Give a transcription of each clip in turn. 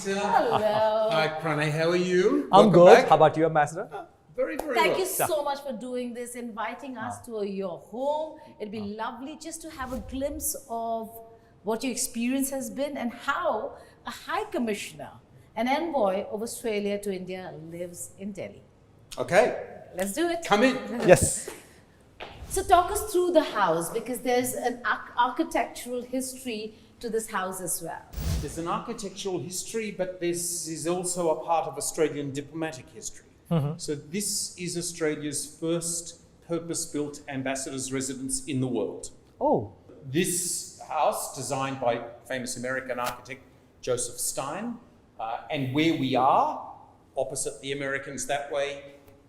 Hello. Hi, Pranay. How are you? I'm Welcome good. back. How about you, Ambassador? Very, very Thank well. you so much for doing this, inviting us to your home. It'd be lovely just to have a glimpse of what your experience has been and how a High Commissioner, an envoy of Australia to India, lives in Delhi. Okay, Let's do it. come in. Yes. So talk us through the house, because there's an architectural history to this house as well. There's an architectural history, but this is also a part of Australian diplomatic history. So this is Australia's first purpose-built ambassador's residence in the world. Oh. This house, designed by famous American architect Joseph Stein, and where we are, opposite the Americans that way,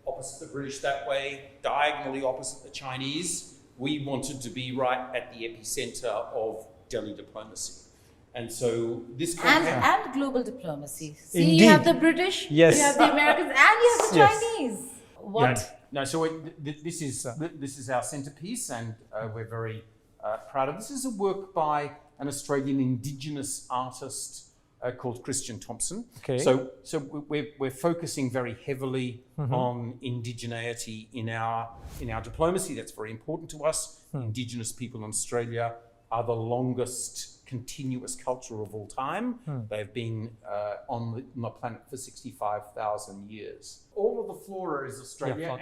opposite the British that way, diagonally opposite the Chinese, we wanted to be right at the epicenter of Delhi diplomacy. And so this And global diplomacy. See, Indeed. you have the British, Yes. you have the Americans, and you have the Yes. Chinese. What? No, so this is our centerpiece, and we're very proud of. This is a work by an Australian Indigenous artist called Christian Thompson. Okay. So we're focusing very heavily on indigeneity in our diplomacy. That's very important to us. Indigenous people in Australia are the longest continuous culture of all time. They've been on the planet for 65,000 years. All of the flora is Australia,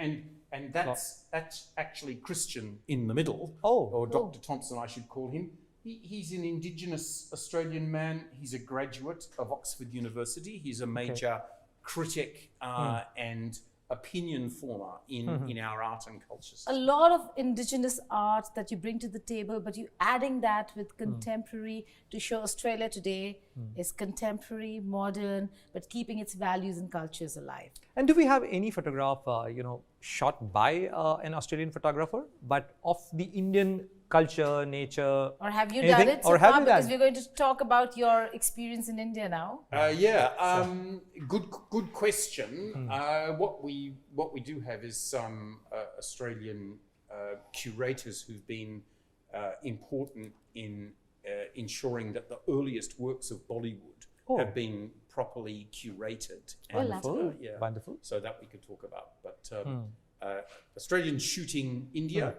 and that's actually Christian in the middle. Or Dr. Thompson, I should call him. He's an Indigenous Australian man. He's a graduate of Oxford University. He's a major critic and opinion former in our art and cultures. A lot of indigenous art that you bring to the table, but you adding that with contemporary to show Australia today is contemporary, modern, but keeping its values and cultures alive. And do we have any photograph, shot by an Australian photographer, but of the Indian culture, nature? Or have you anything? done it so Or have far? you Because done? we're going to talk about your experience in India now. Good question. What we do have is some Australian curators who've been important in ensuring that the earliest works of Bollywood have been properly curated. Wonderful. Wonderful. So that we could talk about. But Australian shooting India,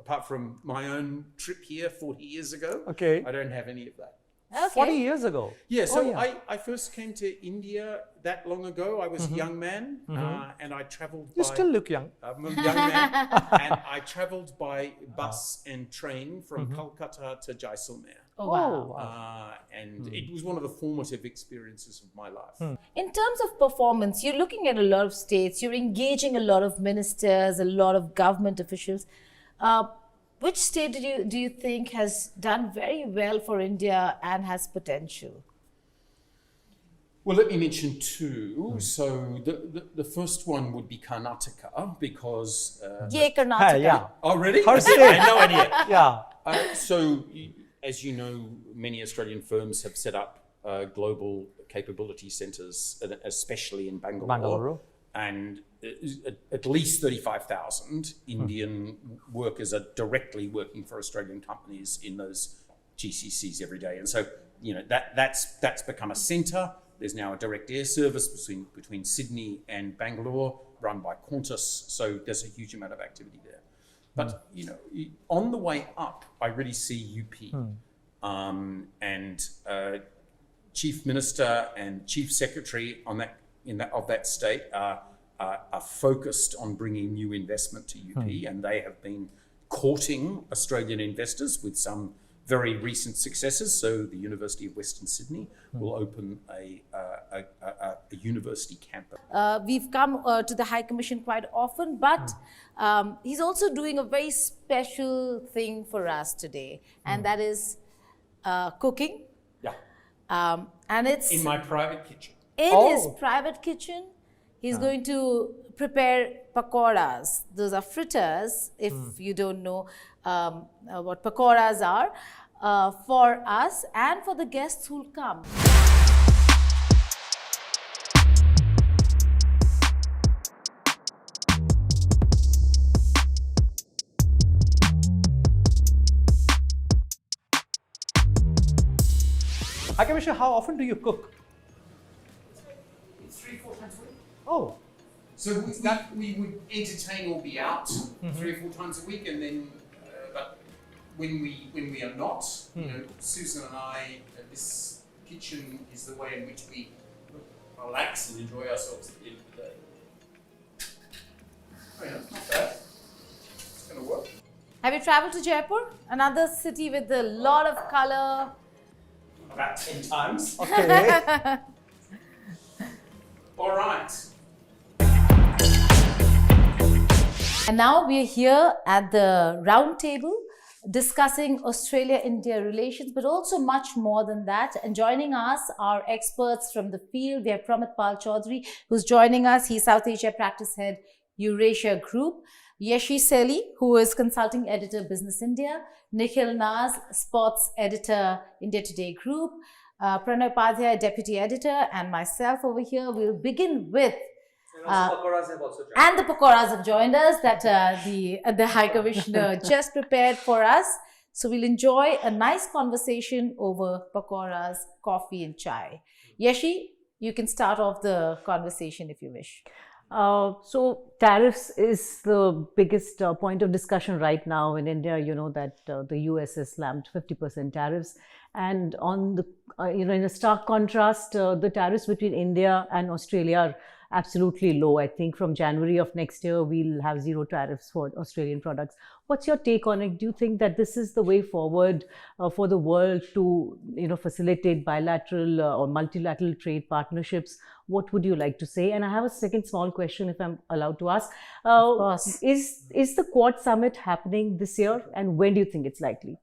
apart from my own trip here 40 years ago, Okay. I don't have any of that. Okay. 40 years ago. Yeah, so I first came to India that long ago. I was a young man, and I travelled You by... still look young. I'm a young man, and I travelled by bus and train from Calcutta to Jaisalmer. Oh, wow. And it was one of the formative experiences of my life. In terms of performance, you're looking at a lot of states, you're engaging a lot of ministers, a lot of government officials. Which state do you think has done very well for India and has potential? Well, let me mention two. So the first one would be Karnataka, because... Yay, Karnataka. Yeah. Oh, really? Her I state. had no idea. Yeah. So, as you know, many Australian firms have set up global capability centres, especially in Bangalore. And at least 35,000 Indian workers are directly working for Australian companies in those GCCs every day. And so, that's become a centre. There's now a direct air service between Sydney and Bangalore, run by Qantas. So there's a huge amount of activity there. But on the way up, I really see UP and Chief Minister and Chief Secretary of that state are focused on bringing new investment to UP, and they have been courting Australian investors with some very recent successes. So the University of Western Sydney will open a university campus. We've come to the High Commission quite often, but he's also doing a very special thing for us today, and that is cooking. Yeah. And it's In my private kitchen. in his private kitchen. He's going to prepare pakoras. Those are fritters, if you don't know what pakoras are, for us and for the guests who'll come. High Commissioner, how often do you cook? It's 3-4 times a week. Oh, So we would entertain or be out 3 or 4 times a week, and then but when we are not, you know, Susan and I, this kitchen is the way in which we relax and enjoy ourselves at the end of the day. Oh yeah, not bad. It's going to work. Have you traveled to Jaipur? Another city with a lot of color. About 10 times. okay. All right. And now we are here at the round table discussing Australia-India relations, but also much more than that. And joining us are experts from the field. We have Pramit Pal Chaudhary, who's joining us. He's South Asia Practice Head, Eurasia Group. Yeshi Seli, who is Consulting Editor, Business India. Nikhil Naz, Sports Editor, India Today Group. Pranay Upadhyay, Deputy Editor, and myself over here. We'll begin with Pakoras have also joined. and the pakoras have joined us that the High Commissioner just prepared for us. So we'll enjoy a nice conversation over pakoras, coffee and chai. Yeshi, you can start off the conversation if you wish. So tariffs is the biggest point of discussion right now in India. You know that the US has slammed 50% tariffs, and on the in a stark contrast, the tariffs between India and Australia are absolutely low. I think from January of next year we'll have 0 tariffs for Australian products. What's your take on it? Do you think that this is the way forward for the world to facilitate bilateral or multilateral trade partnerships? What would you like to say? And I have a second small question, if I'm allowed to ask. Of course. Is the Quad Summit happening this year, and when do you think it's likely?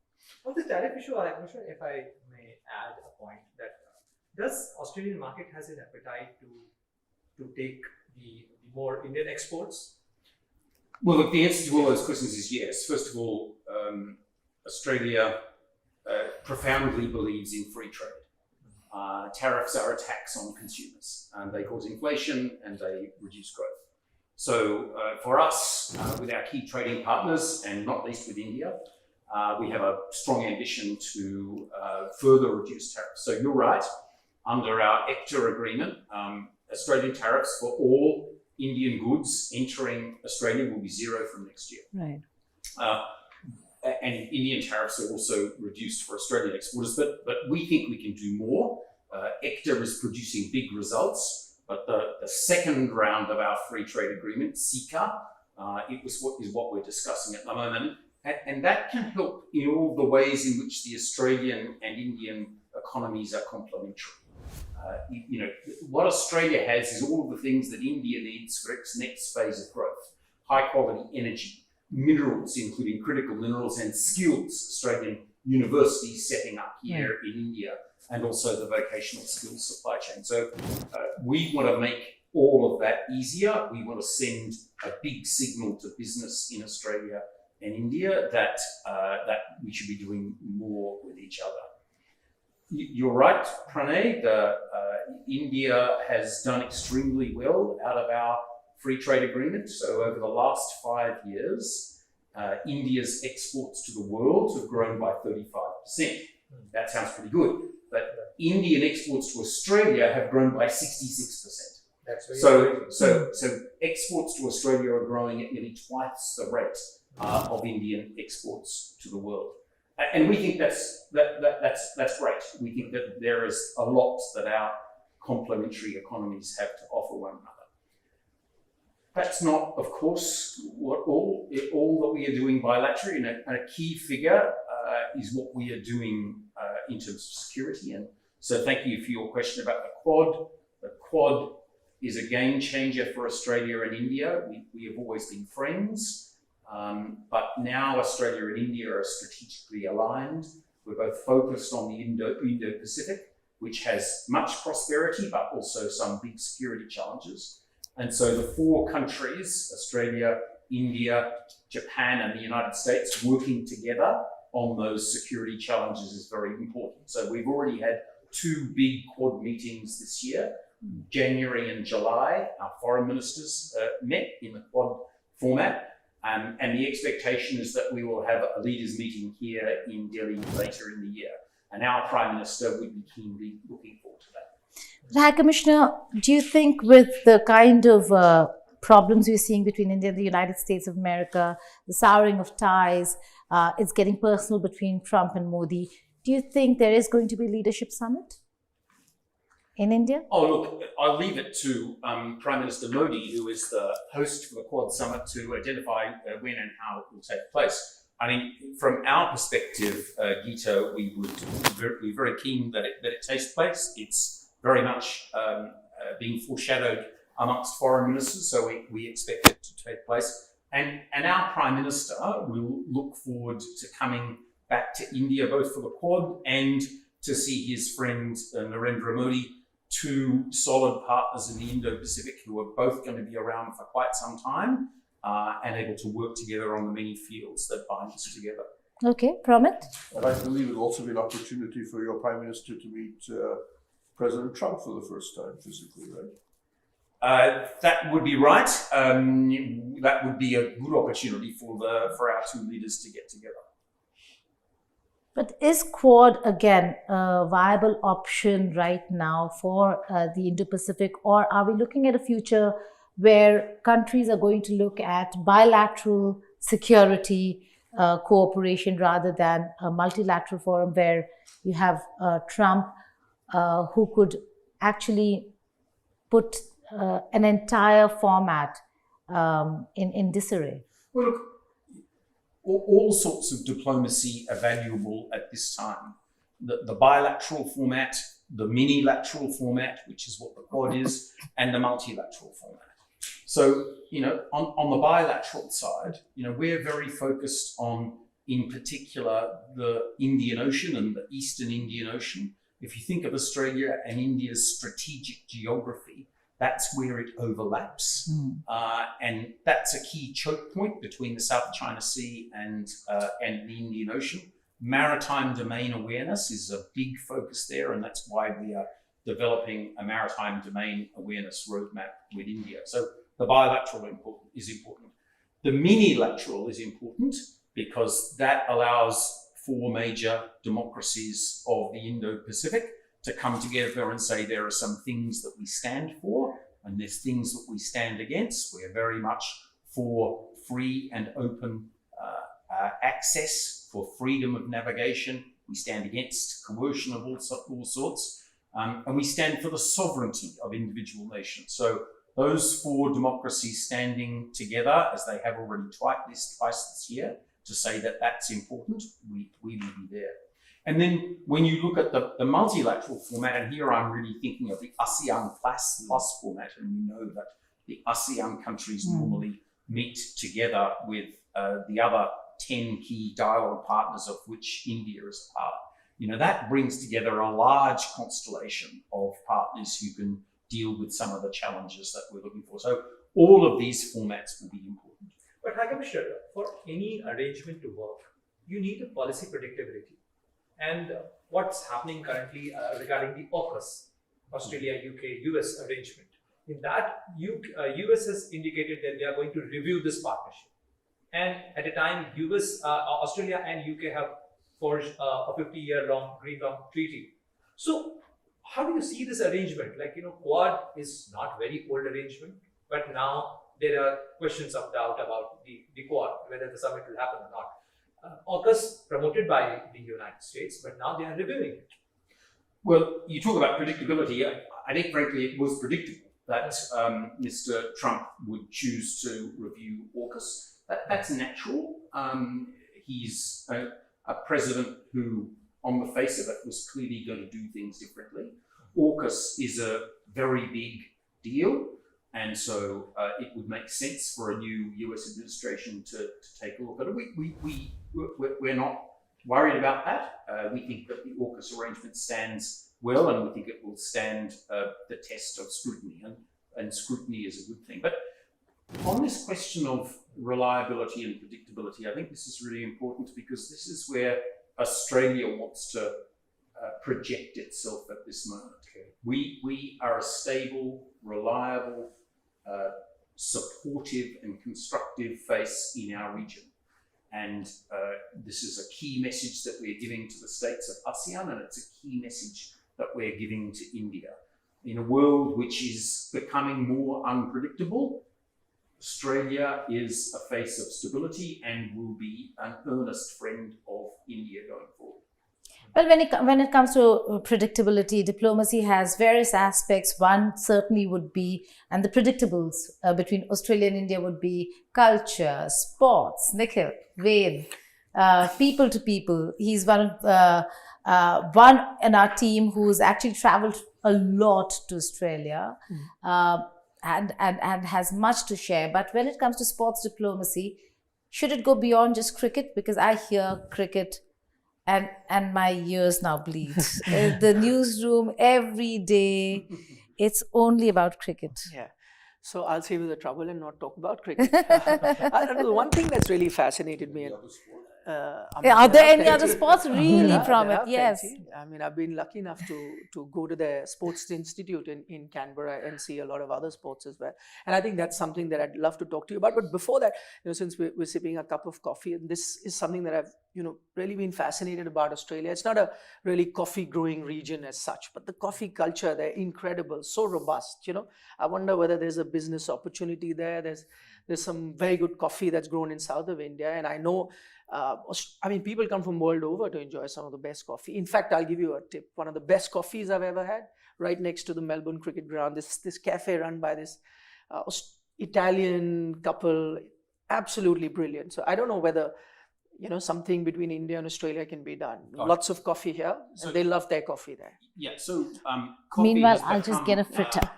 On the tariff issue, I'm not sure if I may add a point that does Australian market has an appetite to take the more Indian exports? Well, look, the answer to all those questions is yes. First of all, Australia profoundly believes in free trade. Tariffs are a tax on consumers, and they cause inflation and they reduce growth. So for us, with our key trading partners, and not least with India, we have a strong ambition to further reduce tariffs. So you're right, under our AUKUS agreement, Australian tariffs for all Indian goods entering Australia will be 0 from next year. Right. And Indian tariffs are also reduced for Australian exporters, but we think we can do more. AUKUS is producing big results, but the second round of our free trade agreement, CICA, is what we're discussing at the moment. And that can help in all the ways in which the Australian and Indian economies are complementary. What Australia has is all of the things that India needs for its next phase of growth. High quality energy, minerals, including critical minerals, and skills. Australian universities setting up here in India, and also the vocational skills supply chain. So we want to make all of that easier. We want to send a big signal to business in Australia and India that we should be doing more with each other. You're right, Pranay. India has done extremely well out of our free trade agreement. So over the last 5 years, India's exports to the world have grown by 35%. That sounds pretty good. But Indian exports to Australia have grown by 66%. That's So exports to Australia are growing at nearly twice the rate of Indian exports to the world. And we think that's great. We think that there is a lot that our complementary economies have to offer one another. That's not, of course, what all that we are doing bilaterally, and a key figure is what we are doing in terms of security. And so thank you for your question about the Quad. The Quad is a game changer for Australia and India. We have always been friends, but now Australia and India are strategically aligned. We're both focused on the Indo-Pacific, which has much prosperity, but also some big security challenges. And so the four countries, Australia, India, Japan, and the United States, working together on those security challenges is very important. So we've already had 2 big Quad meetings this year. January and July, our foreign ministers met in the Quad format. And the expectation is that we will have a leaders meeting here in Delhi later in the year. And our Prime Minister would be keenly looking forward to that. High Commissioner, do you think with the kind of problems we're seeing between India and the United States of America, the souring of ties, it's getting personal between Trump and Modi, do you think there is going to be a leadership summit in India? Oh, look, I'll leave it to Prime Minister Modi, who is the host for the Quad Summit, to identify when and how it will take place. I mean, from our perspective, Gita, we would be very keen that it takes place. It's very much being foreshadowed amongst foreign ministers, so we expect it to take place. And our Prime Minister will look forward to coming back to India, both for the Quad and to see his friend Narendra Modi, 2 solid partners in the Indo-Pacific who are both going to be around for quite some time and able to work together on the many fields that bind us together. Okay, Pramit? And I believe it will also be an opportunity for your Prime Minister to meet President Trump for the first time physically, right? That would be right. That would be a good opportunity for our 2 leaders to get together. But is Quad, again, a viable option right now for the Indo-Pacific, or are we looking at a future where countries are going to look at bilateral security cooperation rather than a multilateral forum where you have Trump who could actually put an entire format in disarray? Well, look, all sorts of diplomacy are valuable at this time. The bilateral format, the mini-lateral format, which is what the Quad is, and the multilateral format. So, on the bilateral side, we're very focused on, in particular, the Indian Ocean and the Eastern Indian Ocean. If you think of Australia and India's strategic geography, that's where it overlaps. And that's a key choke point between the South China Sea and the Indian Ocean. Maritime domain awareness is a big focus there, and that's why we are developing a maritime domain awareness roadmap with India. So the bilateral is important. The mini-lateral is important because that allows 4 major democracies of the Indo-Pacific to come together and say there are some things that we stand for and there's things that we stand against. We're very much for free and open access, for freedom of navigation. We stand against coercion of all sorts. And we stand for the sovereignty of individual nations. So those 4 democracies standing together, as they have already twice this year, to say that that's important, we will be there. And then when you look at the multilateral format, and here I'm really thinking of the ASEAN plus format, and you know that the ASEAN countries normally meet together with the other 10 key dialogue partners, of which India is a part. That brings together a large constellation of partners who can deal with some of the challenges that we're looking for. So all of these formats will be important. But High Commissioner, for any arrangement to work, you need a policy predictability. And what's happening currently regarding the AUKUS, Australia, UK, US arrangement. In that, US has indicated that they are going to review this partnership. And at a time, Australia and UK have forged a 50-year-long green-long treaty. So how do you see this arrangement? Quad is not very old arrangement, but now there are questions of doubt about the Quad, whether the summit will happen or not. AUKUS promoted by the United States, but now they are reviewing it. Well, you talk about predictability. I think, frankly, it was predictable that Mr. Trump would choose to review AUKUS. That's natural. He's a president who, on the face of it, was clearly going to do things differently. AUKUS is a very big deal. And so it would make sense for a new US administration to take a look at it. We're not worried about that. We think that the AUKUS arrangement stands well, and we think it will stand the test of scrutiny, and scrutiny is a good thing. But on this question of reliability and predictability, I think this is really important, because this is where Australia wants to project itself at this moment. Okay. We are a stable, reliable, supportive and constructive face in our region. And this is a key message that we're giving to the states of ASEAN, and it's a key message that we're giving to India. In a world which is becoming more unpredictable, Australia is a face of stability and will be an earnest friend of India going forward. Well, when it comes to predictability, diplomacy has various aspects. One certainly would be, and the predictables between Australia and India would be culture, sports, Nikhil, Ved, people to people. He's one in our team who's actually traveled a lot to Australia and has much to share. But when it comes to sports diplomacy, should it go beyond just cricket? Because I hear cricket and my ears now bleed. The newsroom every day, it's only about cricket. Yeah. So I'll save you the trouble and not talk about cricket. The one thing that's really fascinated me. Are there any other sports really from it? Yes. Plenty. I mean, I've been lucky enough to go to the Sports Institute in Canberra and see a lot of other sports as well. And I think that's something that I'd love to talk to you about. But before that, since we're sipping a cup of coffee, and this is something that I've really been fascinated about Australia. It's not a really coffee growing region as such, but the coffee culture, they're incredible, so robust. I wonder whether there's a business opportunity there. There's some very good coffee that's grown in south of India, and I know. People come from world over to enjoy some of the best coffee. In fact, I'll give you a tip. One of the best coffees I've ever had, right next to the Melbourne cricket ground, this cafe run by this Italian couple, absolutely brilliant. So I don't know whether, something between India and Australia can be done. Lots of coffee here, and they love their coffee there. Yeah, so coffee Meanwhile, I'll just get a fritter.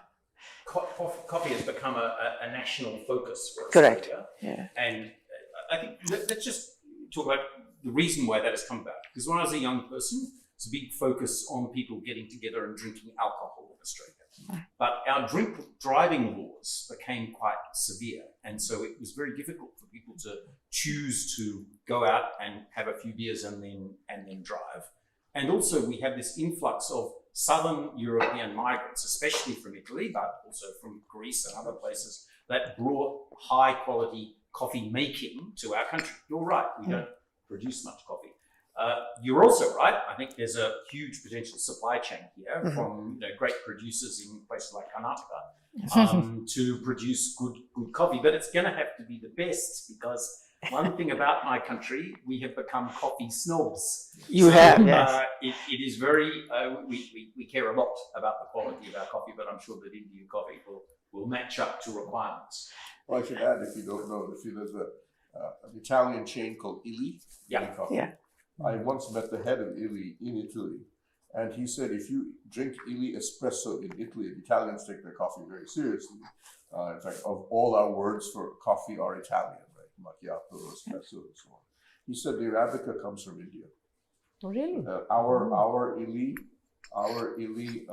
Coffee has become a national focus for Correct. Australia. Yeah. And I think let's just talk about the reason why that has come about. Because when I was a young person, it's a big focus on people getting together and drinking alcohol in Australia. But our drink driving laws became quite severe. And so it was very difficult for people to choose to go out and have a few beers and then drive. And also we have this influx of Southern European migrants, especially from Italy, but also from Greece and other places, that brought high quality coffee making to our country. You're right, we don't produce much coffee. You're also right, I think there's a huge potential supply chain here from great producers in places like Karnataka to produce good coffee, but it's going to have to be the best, because one thing about my country, we have become coffee snobs. You have, yes. It is very, we care a lot about the quality of our coffee, but I'm sure that Indian coffee will match up to requirements. Well, I should add, if you don't know, there's an Italian chain called Illy. Coffee. Yeah. I once met the head of Illy in Italy, and he said if you drink Illy espresso in Italy, the Italians take their coffee very seriously. In fact, of all our words for coffee are Italian, right? Macchiato, espresso, and so on. He said the Arabica comes from India. Oh, really? Our Illy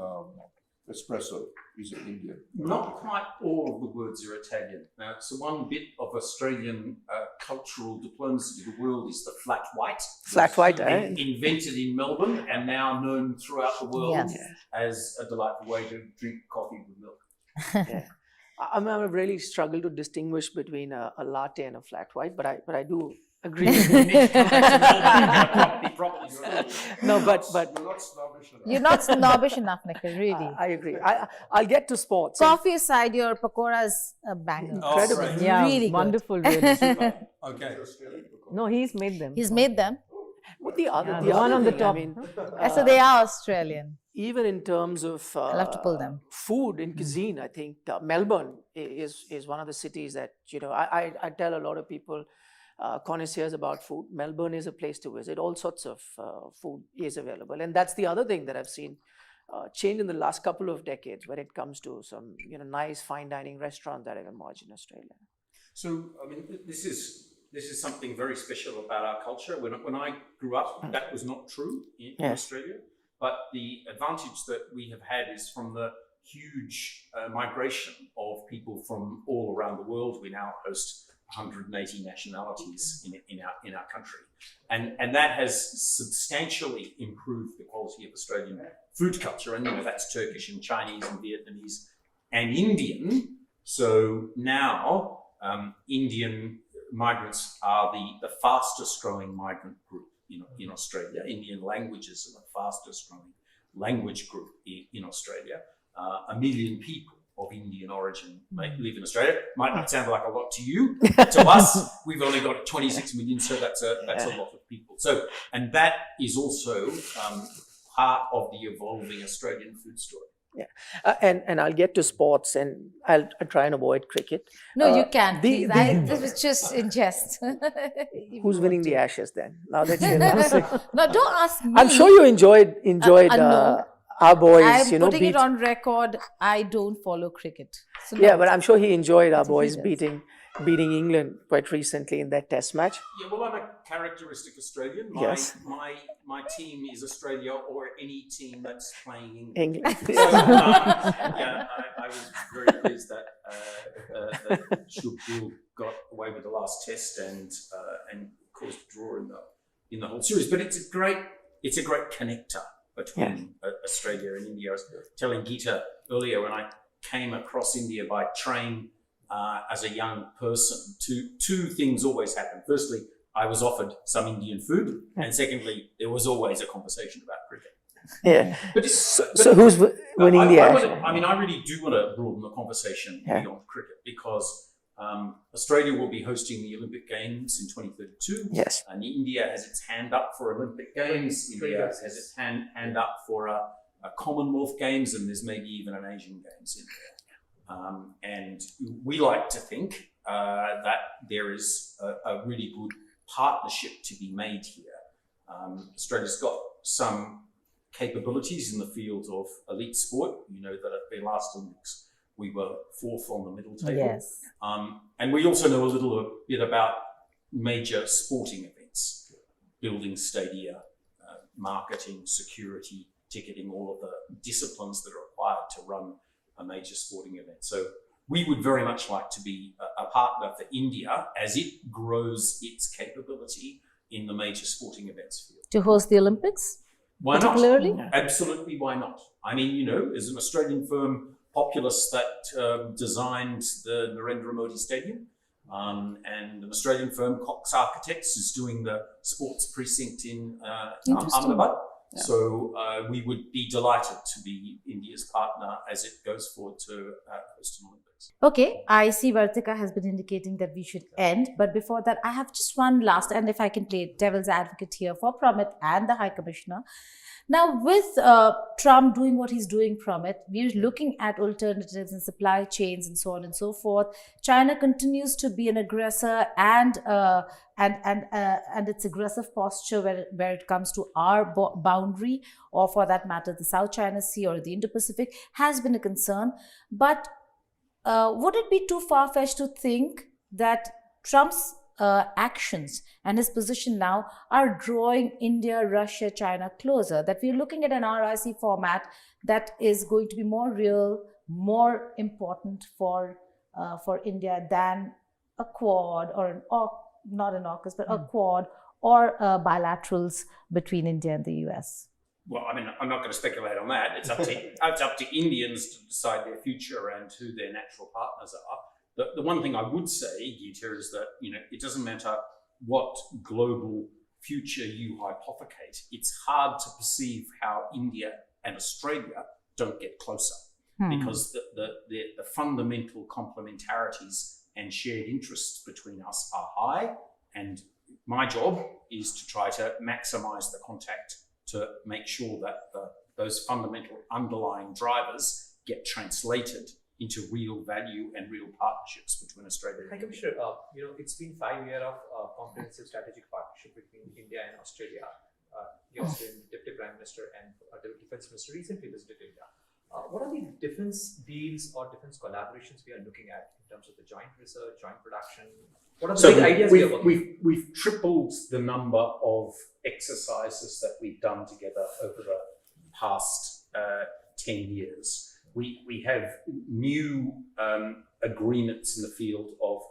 espresso is Indian. Not quite all of the words are Italian. Now, so one bit of Australian cultural diplomacy to the world is the flat white. Flat white, invented in Melbourne and now known throughout the world Yes. as a delightful way to drink coffee with milk. Yeah. I've really struggled to distinguish between a latte and a flat white, but I do agree. No, but You're not snobbish enough. You're not snobbish enough, Nikhil, really. I agree. I'll get to sports. Coffee aside, your pakora is a banger. Incredible. right. Yeah, Really good. wonderful. Really. Okay. No, he's made them. He's made them. What the other, Yeah, the the one other on the thing, top. I mean, So they are Australian. even in terms of I'll have to pull them. food and cuisine, I think Melbourne is one of the cities that I tell a lot of people, connoisseurs about food. Melbourne is a place to visit. All sorts of food is available, and that's the other thing that I've seen changed in the last couple of decades when it comes to some nice fine dining restaurants that have emerged in Australia? So, I mean, this is something very special about our culture. When I grew up, that was not true in Australia. But the advantage that we have had is from the huge migration of people from all around the world. We now host 180 nationalities in our country, and that has substantially improved the quality of Australian food culture. And that's Turkish and Chinese and Vietnamese and Indian. So now Indian migrants are the fastest growing migrant group in Australia. Indian languages are the fastest growing language group in Australia. 1 million people of Indian origin live in Australia. Might not sound like a lot to you. To us, we've only got 26 million, so that's a lot of people. So, and that is also part of the evolving Australian food story. Yeah, and I'll get to sports, and I'll try and avoid cricket. No, you can't. Please. This was just in jest. Who's winning the Ashes then? Now that you're announcing. No, don't ask me. I'm sure you enjoyed no. our boys. I'm putting it on record. I don't follow cricket. So yeah, but I'm sure he enjoyed our boys beating England quite recently in that Test match. Yeah, well, I'm a characteristic Australian. My team is Australia or any team that's playing England. So, I was very pleased that Shubhil got away with the last Test and caused a draw in the whole series. But it's a great connector between Australia and India. I was telling Geeta earlier, when I came across India by train as a young person, two things always happened. Firstly, I was offered some Indian food, and secondly, there was always a conversation about cricket. Yeah. So who's winning the Ashes? I really do want to broaden the conversation beyond cricket, because Australia will be hosting the Olympic Games in 2032. Yes. And India has its hand up for Olympic Games. India has its hand up for a Commonwealth Games, and there's maybe even an Asian Games in there. And we like to think that there is a really good partnership to be made here. Australia's got some capabilities in the field of elite sport. You know that at the last Olympics we were fourth on the middle table. Yes. And we also know a little bit about major sporting events, building stadia, marketing, security, ticketing, all of the disciplines that are required to run a major sporting event. So we would very much like to be a partner for India as it grows its capability in the major sporting events field. To host the Olympics? Why particularly? not? Absolutely, why not? I mean, there's an Australian firm, Populous, that designed the Narendra Modi Stadium, and an Australian firm, Cox Architects, is doing the sports precinct in Ahmedabad. Yeah. So we would be delighted to be India's partner as it goes forward to host an Olympics. Okay, I see Vartika has been indicating that we should end. But before that, I have just one last, and if I can play devil's advocate here for Pramit and the High Commissioner. Now, with Trump doing what he's doing, Pramit, we're looking at alternatives in supply chains and so on and so forth. China continues to be an aggressor, and its aggressive posture where it comes to our boundary, or for that matter, the South China Sea or the Indo-Pacific, has been a concern. But would it be too far-fetched to think that Trump's actions and his position now are drawing India, Russia, China closer, that we're looking at an RIC format that is going to be more real, more important for India than a Quad or not an AUKUS, but a Quad or bilaterals between India and the US? Well, I mean, I'm not going to speculate on that. It's up to Indians to decide their future and who their natural partners are. The one thing I would say, Geeta, is that it doesn't matter what global future you hypothecate. It's hard to perceive how India and Australia don't get closer, because the fundamental complementarities and shared interests between us are high. And my job is to try to maximize the contact to make sure that those fundamental underlying drivers get translated into real value and real partnerships between Australia and India. Commissioner, it's been 5 years of comprehensive strategic partnership between India and Australia. the Australian Deputy Prime Minister and the Defence Minister recently visited India. What are the defence deals or defence collaborations we are looking at in terms of the joint research, joint production? What are the big ideas we are working on? We've tripled the number of exercises that we've done together over the past 10 years. We have new agreements in the field of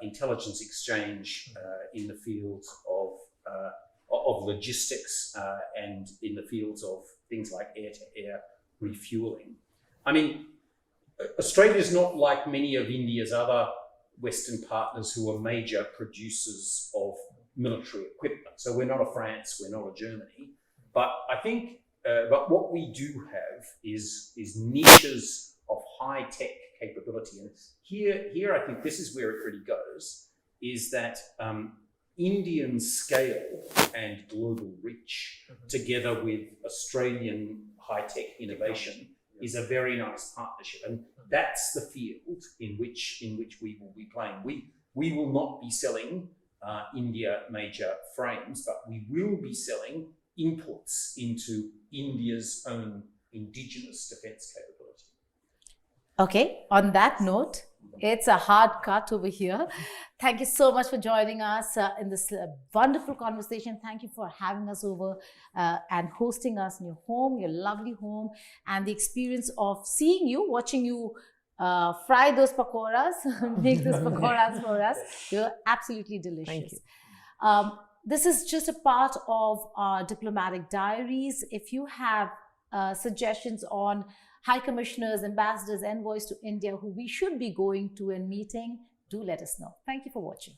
intelligence exchange, in the field of logistics, and in the fields of things like air-to-air refueling. I mean, Australia is not like many of India's other Western partners who are major producers of military equipment. So we're not a France, we're not a Germany, but I think, but what we do have is niches of high-tech capability. And here I think this is where it really goes, is that Indian scale and global reach, together with Australian high-tech innovation, is a very nice partnership. And that's the field in which we will be playing. We will not be selling India major frames, but we will be selling inputs into India's own indigenous defence capability. Okay, on that note, it's a hard cut over here. Thank you so much for joining us in this wonderful conversation. Thank you for having us over and hosting us in your home, your lovely home, and the experience of seeing you, watching you fry those pakoras, make those pakoras for us. You're absolutely delicious. Thank you. This is just a part of our diplomatic diaries. If you have suggestions on high commissioners, ambassadors, envoys to India who we should be going to and meeting, do let us know. Thank you for watching.